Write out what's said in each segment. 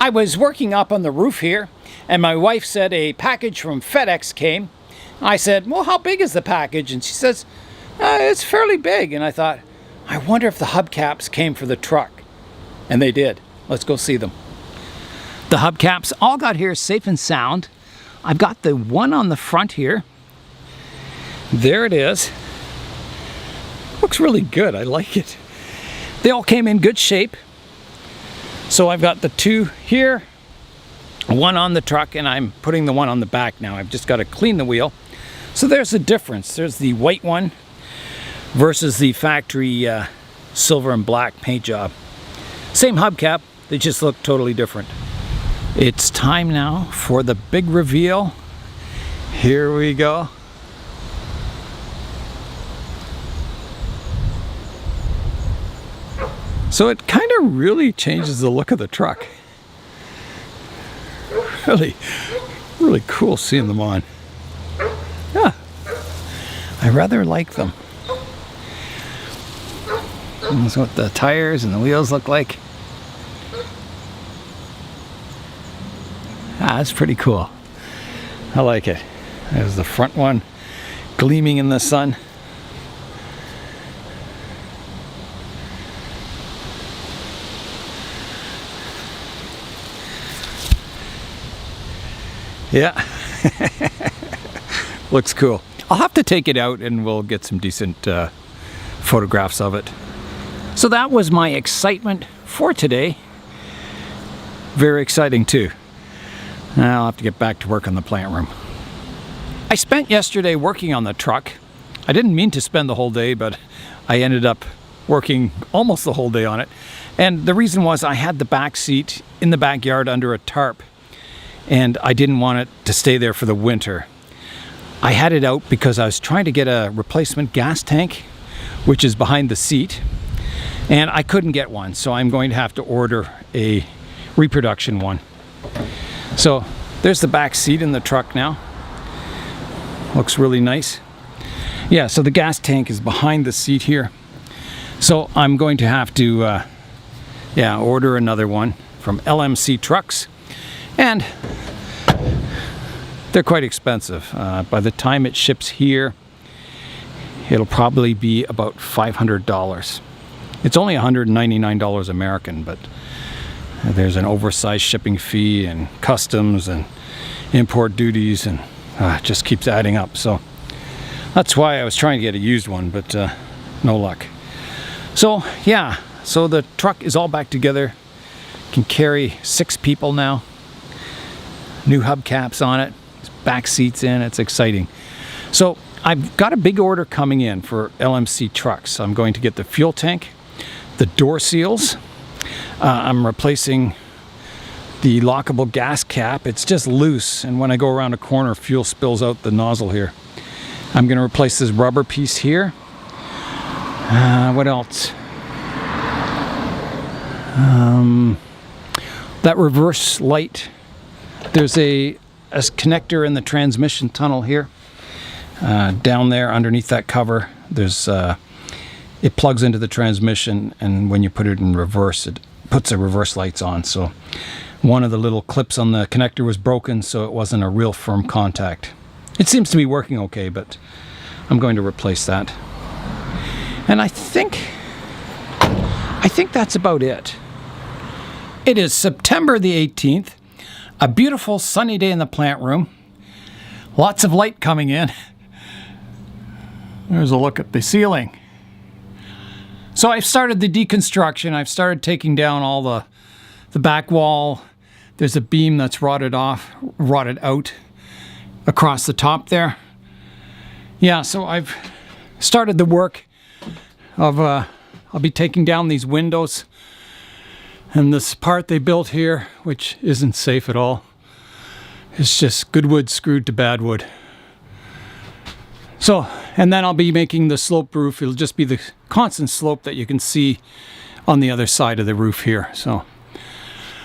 I was working up on the roof here, and my wife said a package from FedEx came. I said, well, how big is the package? And she says, it's fairly big. And I thought, I wonder if the hubcaps came for the truck. And they did. Let's go see them. The hubcaps all got here safe and sound. I've got the one on the front here. There it is. Looks really good. I like it. They all came in good shape. So I've got the two here, one on the truck, and I'm putting the one on the back now. I've just got to clean the wheel. So there's a difference. There's the white one versus the factory silver and black paint job. Same hubcap, they just look totally different. It's time now for the big reveal. Here we go. So it kind of really changes the look of the truck. Really cool seeing them on. Yeah, I rather like them. That's what the tires and the wheels look like. That's pretty cool. I like it. There's the front one gleaming in the sun. Yeah, looks cool. I'll have to take it out and we'll get some decent photographs of it. So that was my excitement for today. Very exciting too. I'll have to get back to work on the plant room. I spent yesterday working on the truck. I didn't mean to spend the whole day, but I ended up working almost the whole day on it. And the reason was I had the back seat in the backyard under a tarp, and I didn't want it to stay there for the winter. I had it out because I was trying to get a replacement gas tank, which is behind the seat, and I couldn't get one, so I'm going to have to order a reproduction one. So there's the back seat in the truck now. Looks really nice. Yeah, so the gas tank is behind the seat here. So I'm going to have to order another one from LMC Trucks. And they're quite expensive. By the time it ships here, it'll probably be about $500. It's only $199 American, but there's an oversized shipping fee and customs and import duties, and it just keeps adding up. So that's why I was trying to get a used one, but no luck. So yeah, so the truck is all back together. Can carry 6 people now. New hubcaps on it, back seats in, it's exciting. So I've got a big order coming in for LMC Trucks. I'm going to get the fuel tank, the door seals. I'm replacing the lockable gas cap. It's just loose, and when I go around a corner, fuel spills out the nozzle here. I'm going to replace this rubber piece here. What else? That reverse light. There's a connector in the transmission tunnel here. Down there underneath that cover, there's it plugs into the transmission, and when you put it in reverse, it puts the reverse lights on. So one of the little clips on the connector was broken, so it wasn't a real firm contact. It seems to be working okay, but I'm going to replace that. And I think that's about it. It is September the 18th. A beautiful sunny day in the plant room. Lots of light coming in. There's a look at the ceiling. So I've started the deconstruction. I've started taking down all the back wall. There's a beam that's rotted out across the top there. Yeah, so I've started the work of, I'll be taking down these windows. And this part they built here, which isn't safe at all, is just good wood screwed to bad wood. So, and then I'll be making the slope roof. It'll just be the constant slope that you can see on the other side of the roof here. So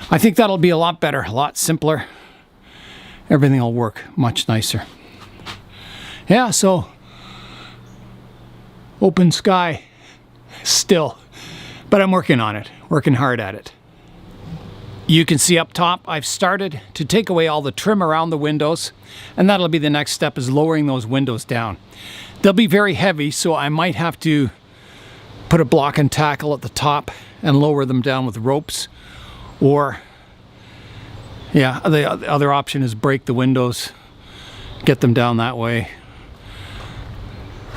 I think that'll be a lot better, a lot simpler. Everything will work much nicer. Yeah, so open sky still. But I'm working on it, working hard at it. You can see up top I've started to take away all the trim around the windows, and that'll be the next step, is lowering those windows down. They'll be very heavy, so I might have to put a block and tackle at the top and lower them down with ropes, or yeah, the other option is break the windows, get them down that way.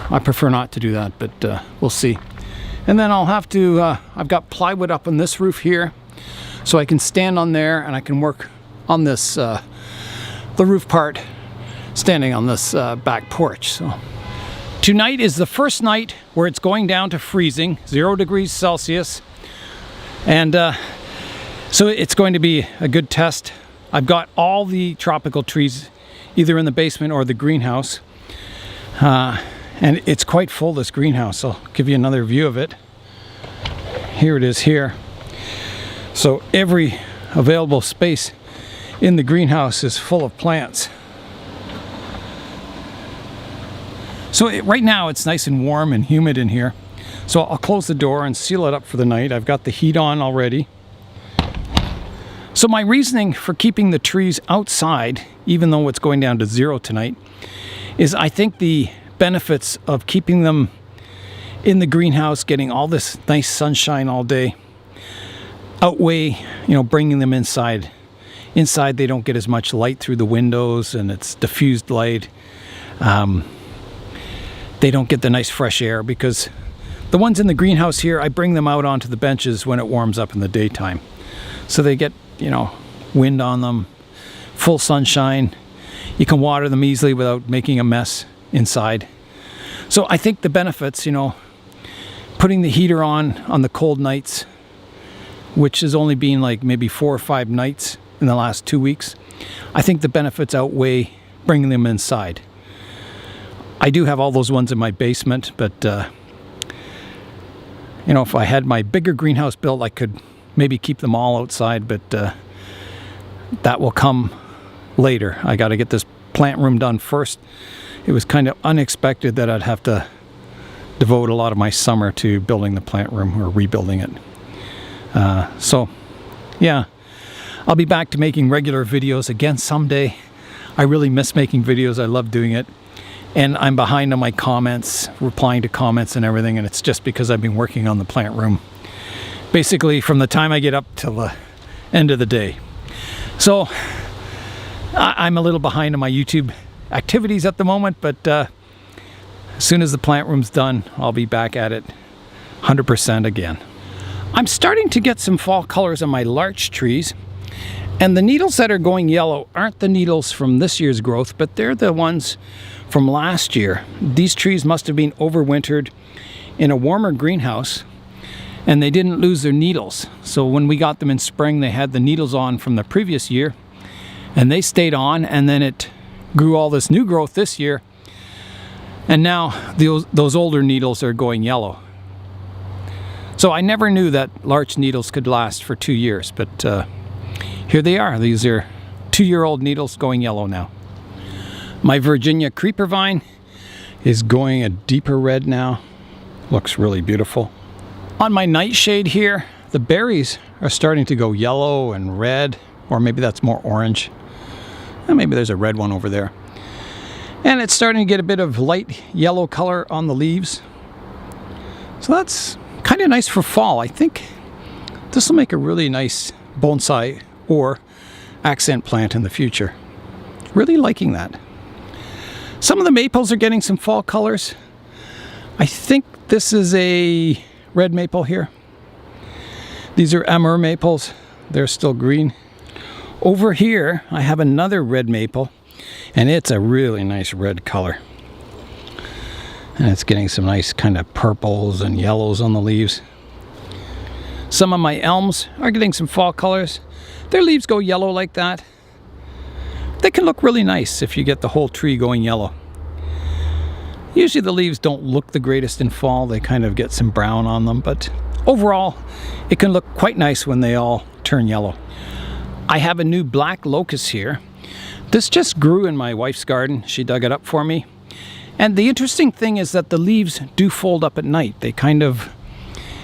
I prefer not to do that, but we'll see. And then I'll have to, I've got plywood up on this roof here, so I can stand on there and I can work on this, the roof part, standing on this back porch. So tonight is the first night where it's going down to freezing, 0 degrees Celsius. And so it's going to be a good test. I've got all the tropical trees either in the basement or the greenhouse. And it's quite full, this greenhouse. I'll give you another view of it. Here it is here. So every available space in the greenhouse is full of plants. So right now it's nice and warm and humid in here. So I'll close the door and seal it up for the night. I've got the heat on already. So my reasoning for keeping the trees outside, even though it's going down to 0 tonight, is I think the benefits of keeping them in the greenhouse, getting all this nice sunshine all day, outweigh, bringing them inside. Inside they don't get as much light through the windows, and it's diffused light. They don't get the nice fresh air, because the ones in the greenhouse here, I bring them out onto the benches when it warms up in the daytime. So they get, wind on them, full sunshine. You can water them easily without making a mess inside. So I think the benefits, putting the heater on the cold nights, which has only been like maybe 4 or 5 nights in the last 2 weeks, I think the benefits outweigh bringing them inside. I do have all those ones in my basement, but if I had my bigger greenhouse built, I could maybe keep them all outside, but that will come later. I got to get this plant room done first. It was kind of unexpected that I'd have to devote a lot of my summer to building the plant room or rebuilding it. So yeah, I'll be back to making regular videos again someday. I really miss making videos. I love doing it. And I'm behind on my comments, replying to comments and everything, and it's just because I've been working on the plant room basically from the time I get up till the end of the day. So I'm a little behind on my YouTube activities at the moment, but as soon as the plant room's done, I'll be back at it 100% again. I'm starting to get some fall colors on my larch trees, and the needles that are going yellow aren't the needles from this year's growth, but they're the ones from last year. These trees must have been overwintered in a warmer greenhouse, and they didn't lose their needles. So when we got them in spring, they had the needles on from the previous year, and they stayed on, and then it grew all this new growth this year, and now those older needles are going yellow. So I never knew that larch needles could last for 2 years, but here they are. These are 2-year-old needles going yellow now. My Virginia creeper vine is going a deeper red now. Looks really beautiful. On my nightshade here, the berries are starting to go yellow and red, or maybe that's more orange. And maybe there's a red one over there. And it's starting to get a bit of light yellow color on the leaves. So that's kind of nice for fall. I think this will make a really nice bonsai or accent plant in the future. Really liking that. Some of the maples are getting some fall colors. I think this is a red maple here. These are amur maples. They're still green. Over here, I have another red maple, and it's a really nice red color. And it's getting some nice kind of purples and yellows on the leaves. Some of my elms are getting some fall colors. Their leaves go yellow like that. They can look really nice if you get the whole tree going yellow. Usually the leaves don't look the greatest in fall. They kind of get some brown on them, but overall it can look quite nice when they all turn yellow. I have a new black locust here. This just grew in my wife's garden. She dug it up for me. And the interesting thing is that the leaves do fold up at night. They kind of,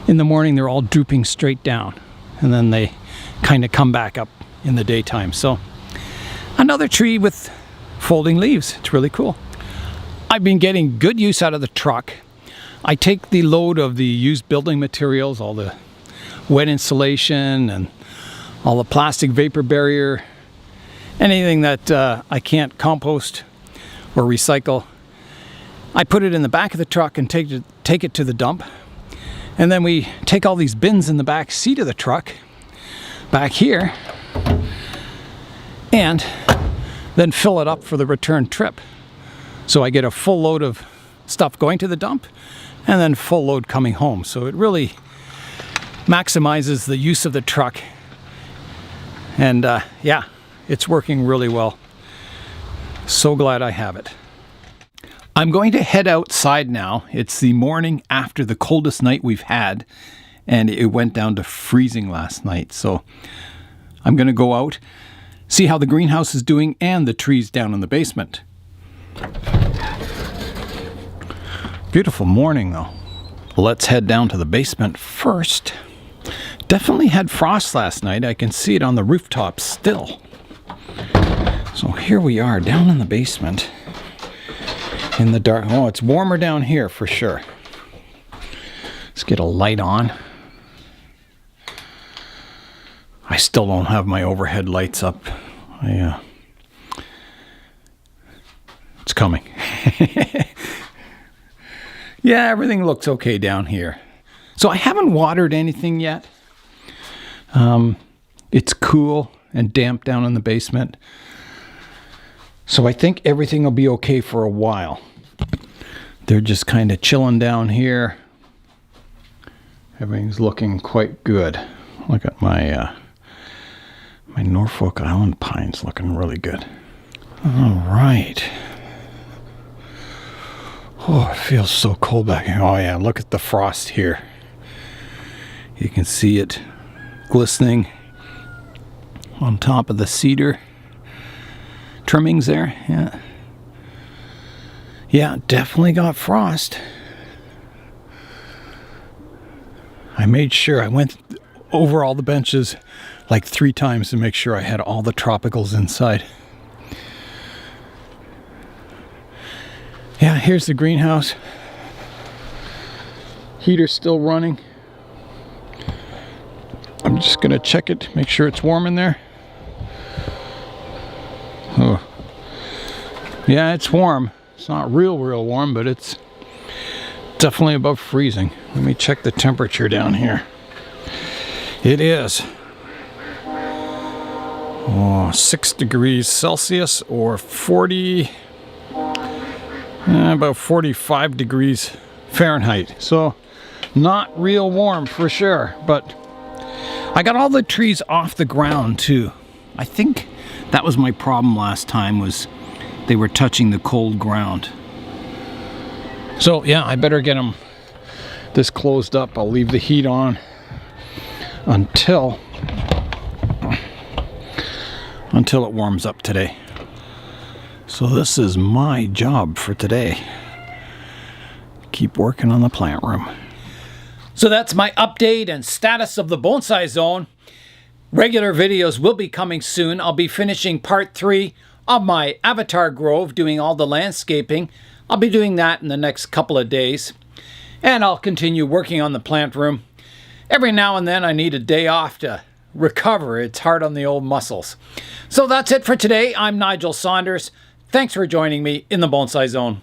in the morning, they're all drooping straight down. And then they kind of come back up in the daytime. So another tree with folding leaves. It's really cool. I've been getting good use out of the truck. I take the load of the used building materials, all the wet insulation and all the plastic vapor barrier, anything that I can't compost or recycle. I put it in the back of the truck and take it to the dump. And then we take all these bins in the back seat of the truck back here and then fill it up for the return trip. So I get a full load of stuff going to the dump and then full load coming home. So it really maximizes the use of the truck. And yeah, it's working really well. So glad I have it. I'm going to head outside now. It's the morning after the coldest night we've had, and it went down to freezing last night. So I'm going to go out, see how the greenhouse is doing and the trees down in the basement. Beautiful morning though. Let's head down to the basement first. Definitely had frost last night. I can see it on the rooftop still. So here we are down in the basement. In the dark. Oh, it's warmer down here for sure. Let's get a light on. I still don't have my overhead lights up. It's coming. Yeah, everything looks okay down here. So I haven't watered anything yet. It's cool and damp down in the basement. So I think everything will be okay for a while. They're just kind of chilling down here. Everything's looking quite good. Look at my my Norfolk Island pines looking really good. All right. Oh, it feels so cold back here. Oh yeah, look at the frost here. You can see it glistening on top of the cedar trimmings there. Yeah, definitely got frost. I made sure I went over all the benches like 3 times to make sure I had all the tropicals inside. Yeah, here's the greenhouse. Heater's still running. I'm just gonna check it, make sure it's warm in there. Oh. Yeah, it's warm. It's not real warm, but it's definitely above freezing. Let me check the temperature down here. It is 6 degrees Celsius or about 45 degrees Fahrenheit. So not real warm for sure, but I got all the trees off the ground too. I think that was my problem last time, was they were touching the cold ground. So yeah, I better get them this closed up. I'll leave the heat on until it warms up today. So this is my job for today. Keep working on the plant room. So that's my update and status of the bonsai zone. Regular videos will be coming soon. I'll be finishing part 3 of my avatar grove, doing all the landscaping. I'll be doing that in the next couple of days. And I'll continue working on the plant room. Every now and then I need a day off to recover. It's hard on the old muscles. So that's it for today. I'm Nigel Saunders. Thanks for joining me in the Bonsai Zone.